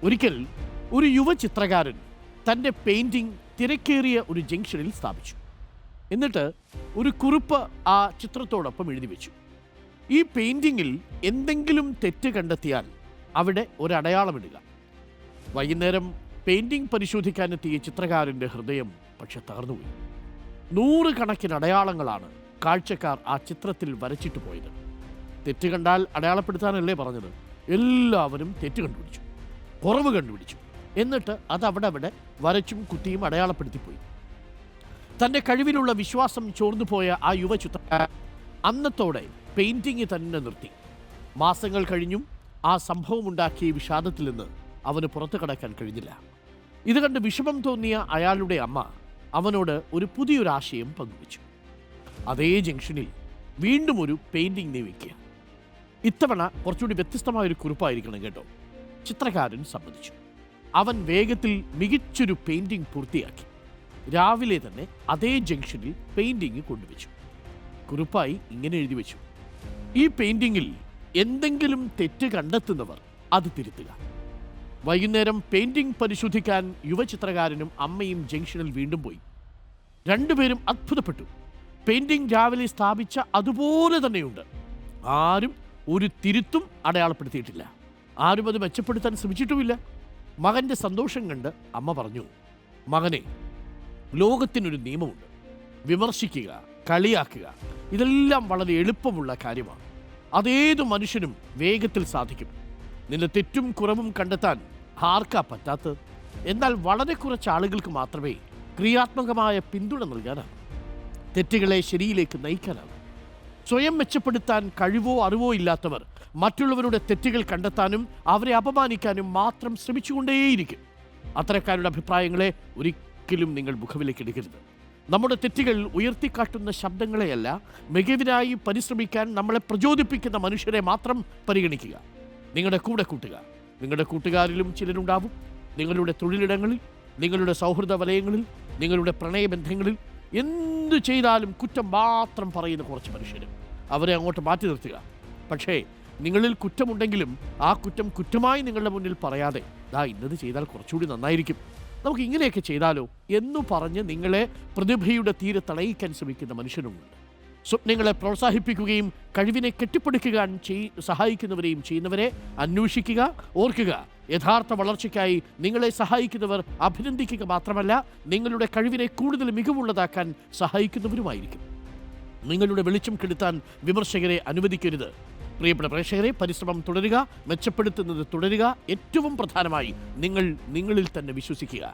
ഒരിക്കൽ ഒരു യുവ ചിത്രകാരൻ തൻ്റെ പെയിൻറ്റിംഗ് തിരക്കേറിയ ഒരു ജംഗ്ഷനിൽ സ്ഥാപിച്ചു. എന്നിട്ട് ഒരു കുറിപ്പ് ആ ചിത്രത്തോടൊപ്പം എഴുതി വെച്ചു. ഈ പെയിൻറ്റിങ്ങിൽ എന്തെങ്കിലും തെറ്റ് കണ്ടെത്തിയാൽ അവിടെ ഒരടയാളമിടുക. വൈകുന്നേരം പെയിൻറ്റിംഗ് പരിശോധിക്കാനെത്തിയ ചിത്രകാരൻ്റെ ഹൃദയം പക്ഷെ തകർന്നുപോയി. 100 കണക്കിന് അടയാളങ്ങളാണ് കാഴ്ചക്കാർ ആ ചിത്രത്തിൽ വരച്ചിട്ട് പോയത്. തെറ്റ് കണ്ടാൽ അടയാളപ്പെടുത്താനല്ലേ പറഞ്ഞത്? എല്ലാവരും തെറ്റ് കണ്ടുപിടിച്ചു, കുറവ് കണ്ടുപിടിച്ചു. എന്നിട്ട് അതവിടെ വരച്ചും കുത്തിയും അടയാളപ്പെടുത്തിപ്പോയി. തൻ്റെ കഴിവിലുള്ള വിശ്വാസം ചോർന്നുപോയ ആ യുവ ചിത്രകാരൻ അന്നത്തോടെ പെയിൻറ്റിങ് തന്നെ നിർത്തി. മാസങ്ങൾ കഴിഞ്ഞും ആ സംഭവമുണ്ടാക്കിയ വിഷാദത്തിൽ നിന്ന് അവന് പുറത്തു കടക്കാൻ കഴിഞ്ഞില്ല. ഇത് കണ്ട് വിഷമം തോന്നിയ അയാളുടെ അമ്മ അവനോട് ഒരു പുതിയൊരാശയം പങ്കുവച്ചു. അതേ ജംഗ്ഷനിൽ വീണ്ടും ഒരു പെയിൻറ്റിങ് നീ വയ്ക്കുക. ഇത്തവണ കുറച്ചുകൂടി വ്യത്യസ്തമായൊരു കുറിപ്പായിരിക്കണം കേട്ടോ. ചിത്രകാരൻ സമ്മതിച്ചു. അവൻ വേഗത്തിൽ മികച്ചൊരു പെയിൻറ്റിങ് പൂർത്തിയാക്കി. രാവിലെ തന്നെ അതേ ജംഗ്ഷനിൽ പെയിൻറ്റിങ് കൊണ്ടുവച്ചു. കുറിപ്പായി ഇങ്ങനെ എഴുതി വെച്ചു: ഈ പെയിൻറ്റിങ്ങിൽ എന്തെങ്കിലും തെറ്റ് കണ്ടെത്തുന്നവർ അത് തിരുത്തുക. വൈകുന്നേരം പെയിൻറ്റിങ് പരിശോധിക്കാൻ യുവചിത്രകാരനും അമ്മയും ജംഗ്ഷനിൽ വീണ്ടും പോയി. രണ്ടുപേരും അത്ഭുതപ്പെട്ടു. പെയിൻറ്റിങ് രാവിലെ സ്ഥാപിച്ച അതുപോലെ തന്നെയുണ്ട്. ആരും ഒരു തിരുത്തും അടയാളപ്പെടുത്തിയിട്ടില്ല. ആരും അത് മെച്ചപ്പെടുത്താൻ ശ്രമിച്ചിട്ടുമില്ല. മകൻ്റെ സന്തോഷം കണ്ട് അമ്മ പറഞ്ഞു: മകനെ, ലോകത്തിനൊരു നിയമമുണ്ട്. വിമർശിക്കുക, കളിയാക്കുക, ഇതെല്ലാം വളരെ എളുപ്പമുള്ള കാര്യമാണ്. അതേതു മനുഷ്യനും വേഗത്തിൽ സാധിക്കും. നിന്റെ തെറ്റും കുറവും കണ്ടെത്താൻ ആർക്കാ പറ്റാത്തത്? എന്നാൽ വളരെ കുറച്ച് ആളുകൾക്ക് മാത്രമേ ക്രിയാത്മകമായ പിന്തുണ നൽകാനാണ്, തെറ്റുകളെ ശരിയിലേക്ക് നയിക്കാനാണ്. സ്വയം മെച്ചപ്പെടുത്താൻ കഴിവോ അറിവോ ഇല്ലാത്തവർ മറ്റുള്ളവരുടെ തെറ്റുകൾ കണ്ടെത്താനും അവരെ അപമാനിക്കാനും മാത്രം ശ്രമിച്ചുകൊണ്ടേയിരിക്കും. അത്തരക്കാരുടെ അഭിപ്രായങ്ങളെ ഒരിക്കലും നിങ്ങൾ മുഖവിലേക്ക് എടുക്കരുത്. നമ്മുടെ തെറ്റുകൾ ഉയർത്തിക്കാട്ടുന്ന ശബ്ദങ്ങളെയല്ല, മികവിനായി പരിശ്രമിക്കാൻ നമ്മളെ പ്രചോദിപ്പിക്കുന്ന മനുഷ്യരെ മാത്രം പരിഗണിക്കുക. നിങ്ങളുടെ കൂടെ കൂട്ടുക. നിങ്ങളുടെ കൂട്ടുകാരിലും ചിലരുണ്ടാവും. നിങ്ങളുടെ തൊഴിലിടങ്ങളിൽ, നിങ്ങളുടെ സൗഹൃദ വലയങ്ങളിൽ, നിങ്ങളുടെ പ്രണയബന്ധങ്ങളിൽ എന്തു ചെയ്താലും കുറ്റം മാത്രം പറയുന്ന കുറച്ച് മനുഷ്യർ. അവരെ അങ്ങോട്ട് മാറ്റി നിർത്തുക. പക്ഷേ നിങ്ങളിൽ കുറ്റമുണ്ടെങ്കിലും ആ കുറ്റം കുറ്റമായി നിങ്ങളുടെ മുന്നിൽ പറയാതെ, ഇന്നത് ചെയ്താൽ കുറച്ചുകൂടി നന്നായിരിക്കും, നമുക്ക് ഇങ്ങനെയൊക്കെ ചെയ്താലോ എന്നു പറഞ്ഞ് നിങ്ങളെ പ്രതിഭയുടെ തീരെ തടയിക്കാൻ ശ്രമിക്കുന്ന മനുഷ്യരുമുണ്ട്. സ്വപ്നങ്ങളെ പ്രോത്സാഹിപ്പിക്കുകയും കഴിവിനെ കെട്ടിപ്പടുക്കാൻ സഹായിക്കുന്നവരെയും ചെയ്യുന്നവരെ അന്വേഷിക്കുക. ഓർക്കുക, യഥാർത്ഥ വളർച്ചയ്ക്കായി നിങ്ങളെ സഹായിക്കുന്നവർ അഭിനന്ദിക്കുക മാത്രമല്ല, നിങ്ങളുടെ കഴിവിനെ കൂടുതൽ മികവുള്ളതാക്കാൻ സഹായിക്കുന്നവരുമായിരിക്കും. നിങ്ങളുടെ വെളിച്ചം കെടുത്താൻ വിമർശകരെ അനുവദിക്കരുത്. പ്രിയപ്പെട്ട പ്രേക്ഷകരെ, പരിശ്രമം തുടരുക, മെച്ചപ്പെടുത്തുന്നത് തുടരുക. ഏറ്റവും പ്രധാനമായി നിങ്ങളിൽ തന്നെ വിശ്വസിക്കുക.